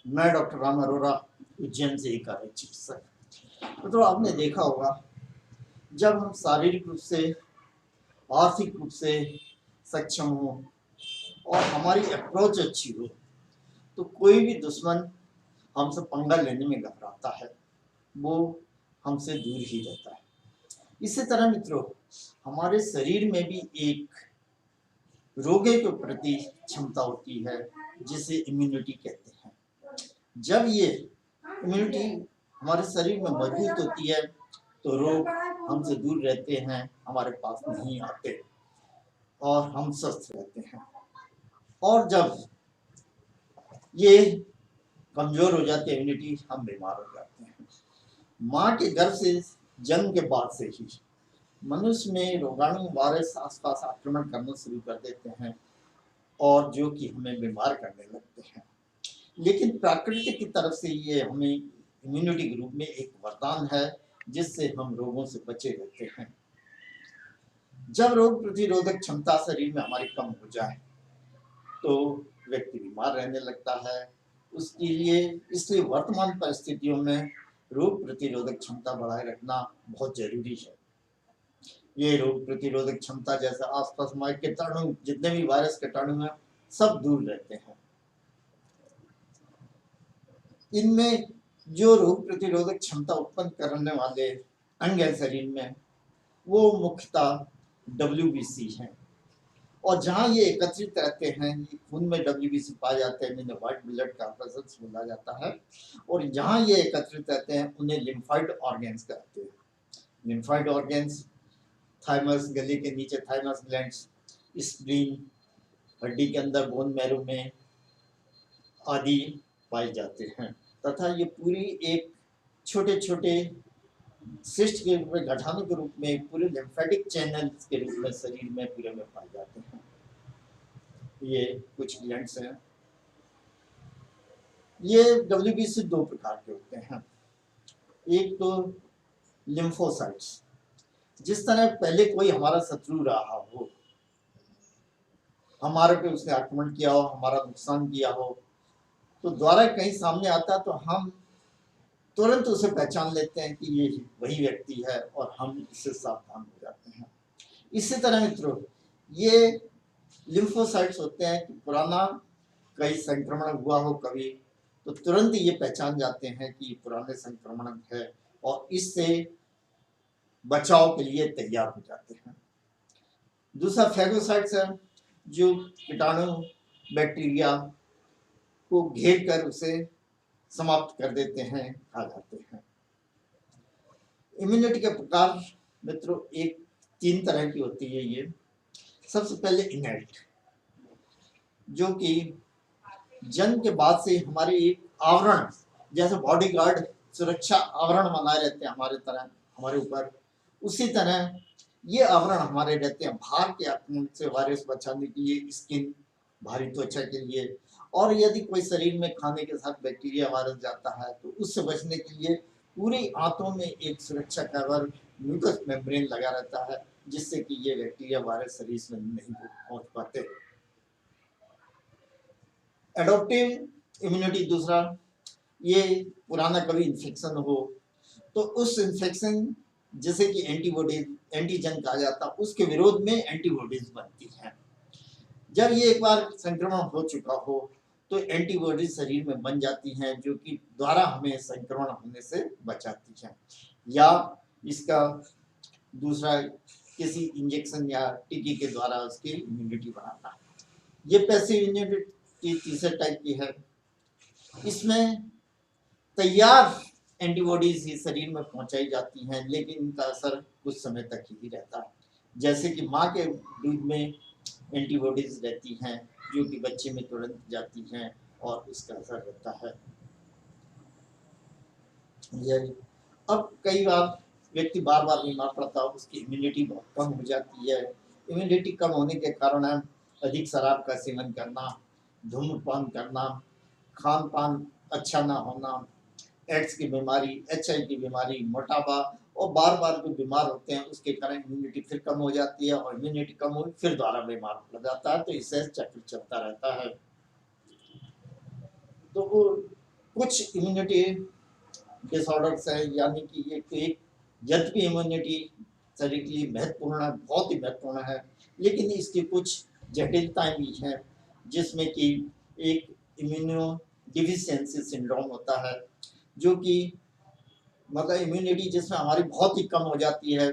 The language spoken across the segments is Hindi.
मैं डॉक्टर राम अरोरा, उज्जैन से एक कार्य चिकित्सक। तो आपने देखा होगा, जब हम शारीरिक रूप से, आर्थिक रूप से सक्षम हो और हमारी अप्रोच अच्छी हो, तो कोई भी दुश्मन हमसे पंगा लेने में घबराता है, वो हमसे दूर ही रहता है। इसी तरह मित्रों, हमारे शरीर में भी एक रोगे के प्रति क्षमता होती है, जिसे इम्यूनिटी कहते हैं। जब ये इम्यूनिटी हमारे शरीर में मजबूत होती है, तो रोग हमसे दूर रहते हैं, हमारे पास नहीं आते और हम स्वस्थ रहते हैं। और जब ये कमजोर हो जाती है इम्यूनिटी, हम बीमार हो जाते हैं। माँ के गर्भ से जन्म के बाद से ही मनुष्य में रोगाणु वायरस आसपास आक्रमण करना शुरू कर देते हैं और जो कि हमें बीमार करने लगते हैं। लेकिन प्रकृति की तरफ से ये हमें इम्यूनिटी के रूप में एक वरदान है, जिससे हम रोगों से बचे रहते हैं। जब रोग प्रतिरोधक क्षमता शरीर में हमारी कम हो जाए, तो व्यक्ति बीमार रहने लगता है। उसके लिए इसलिए वर्तमान परिस्थितियों में रोग प्रतिरोधक क्षमता बढ़ाए रखना बहुत जरूरी है। ये रोग प्रतिरोधक क्षमता जैसे आसपास हमारे कीटाणु, जितने भी वायरस कीटाणु हैं, सब दूर रहते हैं। इनमें जो रोग प्रतिरोधक क्षमता उत्पन्न करने वाले अंग है शरीर में, वो मुख्यतः WBC हैं। और जहाँ ये एकत्रित रहते हैं, ये खून में WBC पाए जाते हैं, जिन्हें व्हाइट ब्लड कॉर्पसल्स बोला जाता है। और जहाँ ये एकत्रित रहते हैं, उन्हें लिम्फाइड ऑर्गेन्स कहते हैं। लिम्फाइड ऑर्गेन्स थाइमस, गले के नीचे थाइमस ग्लैंड्स, स्प्लीन, हड्डी के अंदर बोन मैरो में आदि पाए जाते हैं। तथा ये पूरी एक छोटे छोटे सिस्ट के रूप में, गठानों के रूप में, पूरे लिम्फेटिक चैनल्स के रूप में शरीर में पूरे में पाए जाते हैं। ये कुछ ग्लैंड्स हैं। ये WBC दो प्रकार के होते हैं। एक तो लिम्फोसाइट्स, जिस तरह पहले कोई हमारा शत्रु रहा हो, हमारे पे उसने आक्रमण किया हो, हमारा नुकसान किया हो, तो द्वारा कहीं सामने आता तो हम तुरंत उसे पहचान लेते हैं कि ये वही व्यक्ति है और हम इससे सावधान हो जाते हैं। इसी तरह मित्रों, ये लिम्फोसाइट्स होते हैं कि पुराना कहीं संक्रमण हुआ हो कभी, तो तुरंत ये पहचान जाते हैं कि पुराने संक्रमण है और इससे बचाव के लिए तैयार हो जाते हैं। दूसरा फैगोसाइट्स है, जो कीटाणु बैक्टीरिया को घेर कर उसे समाप्त कर देते हैं, खा जाते हैं। इम्यूनिटी के प्रकार मित्रों एक 3 तरह की होती है। ये सबसे पहले इनहेरिट, जो कि जन्म के बाद से हमारे एक आवरण, जैसे बॉडीगार्ड सुरक्षा आवरण बनाए रहते हैं हमारे तरह हमारे ऊपर, उसी तरह ये आवरण हमारे रहते हैं बाहर के आक्रमण से वायरस बचाने के लिए, स्किन, भारी त्वचा के लिए। और यदि कोई शरीर में खाने के साथ बैक्टीरिया वायरस जाता है, तो उससे बचने के लिए पूरी आंतों में एक सुरक्षा कवर, म्यूकस मेम्ब्रेन लगा रहता है, जिससे कि ये बैक्टीरिया वायरस शरीर में नहीं पहुंच पाते। एडोप्टिव इम्यूनिटी दूसरा, ये पुराना कभी इन्फेक्शन हो, तो उस इन्फेक्शन, जैसे कि एंटीबॉडीज, एंटीजन कहा जाता, उसके विरोध में एंटीबॉडीज बनती हैं। जब ये एक बार संक्रमण हो चुका हो, तो एंटीबॉडीज शरीर में बन जाती हैं, जो कि द्वारा हमें संक्रमण होने से बचाती हैं। या इसका दूसरा, किसी इंजेक्शन या टीके के द्वारा उसकी इम्यूनिटी बनाना। ये पैसिव इम्यूनिटी तीसरे टाइप की है। इसमें तैयार एंटीबॉडीज ही शरीर में पहुंचाई जाती हैं, लेकिन इनका असर कुछ समय तक ही रहता है। जैसे कि माँ के दूध में एंटीबॉडीज रहती हैं, जो कि बच्चे में तुरंत जाती हैं और इसका असर रहता है। अब कई बार व्यक्ति बार बार बीमार पड़ता है, उसकी इम्यूनिटी बहुत कम हो जाती है। इम्यूनिटी कम होने के कारण अधिक शराब का सेवन करना, धूम्रपान करना, खान पान अच्छा ना होना, एड्स की बीमारी, HIV की बीमारी, मोटापा, और बार बार जो बीमार होते हैं उसके कारण इम्यूनिटी फिर कम हो जाती है, और इम्यूनिटी कम हुई फिर दोबारा बीमार पड़ जाता है। तो इससे चक्र चलता रहता है। तो कुछ इम्यूनिटी डिसऑर्डर्स है, यानी कि ये एक यद्यपि इम्यूनिटी शरीर के लिए महत्वपूर्ण है, बहुत ही महत्वपूर्ण है, लेकिन इसकी कुछ जटिलताएं भी हैं, जिसमें कि एक इम्यूनो डिफिशियंसी सिंड्रोम होता है, जो कि मतलब इम्यूनिटी जिसमें हमारी बहुत ही कम हो जाती है,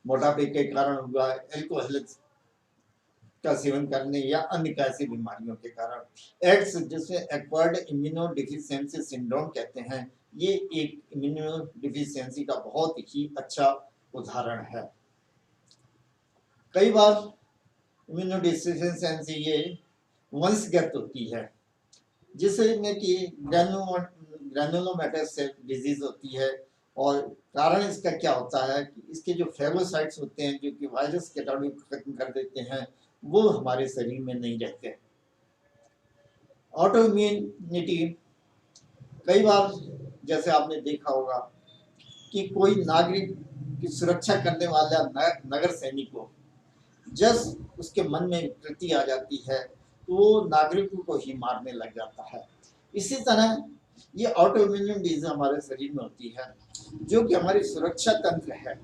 मोटापे के कारण हुआ, एल्कोहल का सेवन करने या अन्य कैसी बीमारियों के कारण। एड्स जिसे एक्वायर्ड इम्यूनो डिफिशियंसी सिंड्रोम कहते हैं, ये एक इम्यूनो डिफिशियंसी का बहुत ही अच्छा उदाहरण है। कई बार इम्यूनो डिफिशियंसी ये वंशगत होती है, जिसमें कि ग्रैनुलोमेटस सेल डिजीज होती है, और कारण इसका क्या होता है कि इसके जो फेगोसाइट्स होते हैं, जो कि वायरस कीटाणु खत्म कर देते हैं, वो हमारे शरीर में नहीं रहते। ऑटो इम्यूनिटी कई बार जैसे आपने देखा होगा कि कोई नागरिक की सुरक्षा करने वाला नगर सैनिक को जब उसके मन में विकृति आ जाती है तो वो नागरिकों को ही मारने लग जाता है। इसी तरह ये ऑटो इम्यून डिजीज हमारे शरीर में होती है, जो कि हमारी सुरक्षा तंत्र है,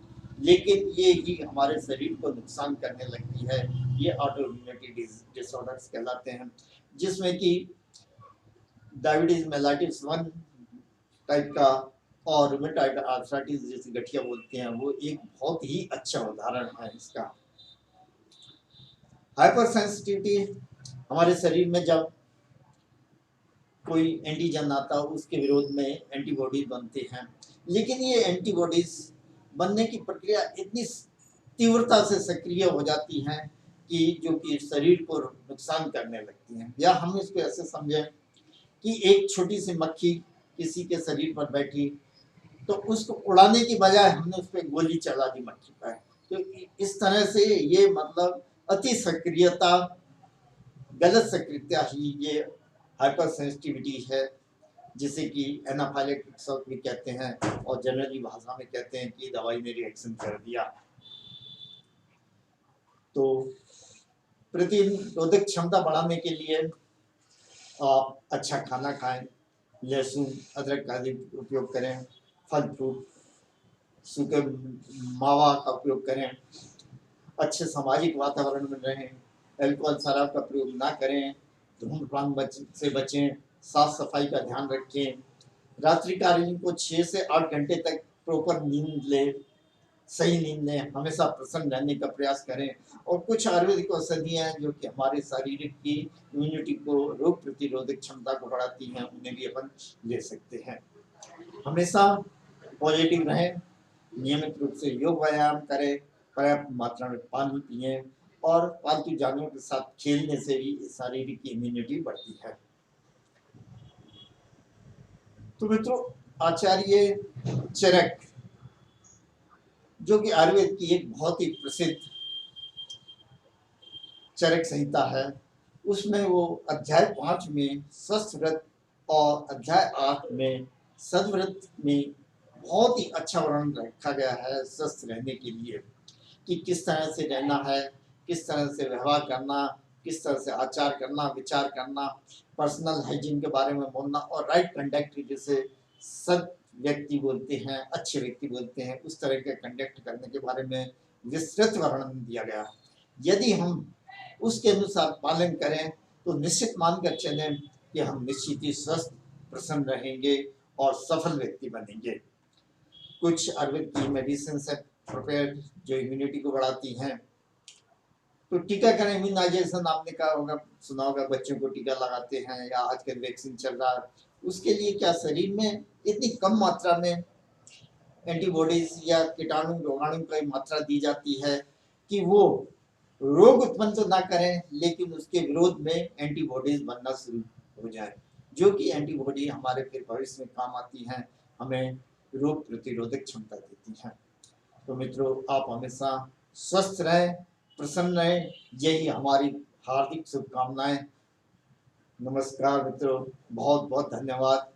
लेकिन ये ही हमारे शरीर को नुकसान करने लगती है। ये ऑटो इम्यूनिटी डिसऑर्डर्स कहलाते हैं, जिसमें कि डायबिटीज मेलाइटिस 1 टाइप का और रूमेटॉइड आर्थराइटिस जिसे गठिया बोलते हैं, वो एक बहुत ही अच्छा उदाहरण है इसका। हाइपर सेंसिटिविटी हमारे शरीर में जब कोई एंटीजन आता है उसके विरोध में एंटीबॉडीज बनते हैं, लेकिन ये एंटीबॉडीज बनने की प्रक्रिया इतनी तीव्रता से सक्रिय हो जाती हैं कि जो कि शरीर को नुकसान करने लगती हैं। या हम इसको ऐसे समझें कि एक छोटी सी मक्खी किसी के शरीर पर बैठी, तो उसको उड़ाने की बजाय हमने उस पर गोली चला दी मक्खी पर, तो इस तरह से ये मतलब अति सक्रियता, गलत सक्रियता ही ये हाइपर सेंसिटिविटी है, जिसे कि एनाफाइलेक्टिक शॉक भी कहते हैं, और जनरली भाषा में कहते हैं कि दवाई ने रिएक्शन कर दिया। तो प्रतिरोधक क्षमता बढ़ाने के लिए आप अच्छा खाना खाएं, लहसुन अदरक का उपयोग करें, फल फ्रूट सूखे मावा का उपयोग करें, अच्छे सामाजिक वातावरण में रहें, अल्कोहल शराब का प्रयोग ना करें, धूम्रपान से बचें, साफ सफाई का ध्यान रखें, रात्रिकालीन को 6 से 8 घंटे तक प्रॉपर नींद लें, सही नींद लें, हमेशा प्रसन्न रहने का प्रयास करें। और कुछ आयुर्वेदिक औषधियाँ हैं जो कि हमारे शारीरिक की इम्यूनिटी को, रोग प्रतिरोधक क्षमता को बढ़ाती हैं, उन्हें भी अपन ले सकते हैं। हमेशा पॉजिटिव रहें, नियमित रूप से योग व्यायाम करें, पर्याप्त मात्रा में पानी पिएं, और पालतू जानवरों के साथ खेलने से भी शारीरिक इम्यूनिटी बढ़ती है। तो मित्रों, आचार्य चरक जो कि आयुर्वेद की एक बहुत ही प्रसिद्ध चरक संहिता है, उसमें वो अध्याय 5 में स्वस्थ व्रत और अध्याय 8 में सद्व्रत में बहुत ही अच्छा वर्णन रखा गया है स्वस्थ रहने के लिए, कि किस तरह से रहना है, किस तरह से व्यवहार करना, किस तरह से आचार करना, विचार करना, पर्सनल हाइजीन के बारे में बोलना, और राइट कंडक्ट जिसे सद व्यक्ति बोलते हैं, अच्छे व्यक्ति बोलते हैं, उस तरह के कंडक्ट करने के बारे में विस्तृत वर्णन दिया गया। यदि हम उसके अनुसार पालन करें तो निश्चित मानकर चलें कि हम निश्चित ही स्वस्थ, प्रसन्न रहेंगे और सफल व्यक्ति बनेंगे। कुछ आयुर्वेद की मेडिसिन से प्रिपेयर जो इम्यूनिटी को बढ़ाती हैं, तो टीकाकरण इम्यूनाइजेशन आपने कहा होगा, सुना होगा, बच्चों को टीका लगाते हैं या आजकल वैक्सीन चल रहा है, उसके लिए क्या शरीर में इतनी कम मात्रा में एंटीबॉडीज या कीटाणु रोगाणु की मात्रा दी जाती है कि वो रोग उत्पन्न तो ना करें, लेकिन उसके विरोध में एंटीबॉडीज बनना शुरू हो जाए, जो कि एंटीबॉडी हमारे फिर भविष्य में काम आती हैं, हमें रोग प्रतिरोधक क्षमता देती हैं। तो मित्रों, आप हमेशा स्वस्थ रहें, प्रसन्न रहें, यही हमारी हार्दिक शुभकामनाएं। नमस्कार मित्रों, बहुत बहुत धन्यवाद।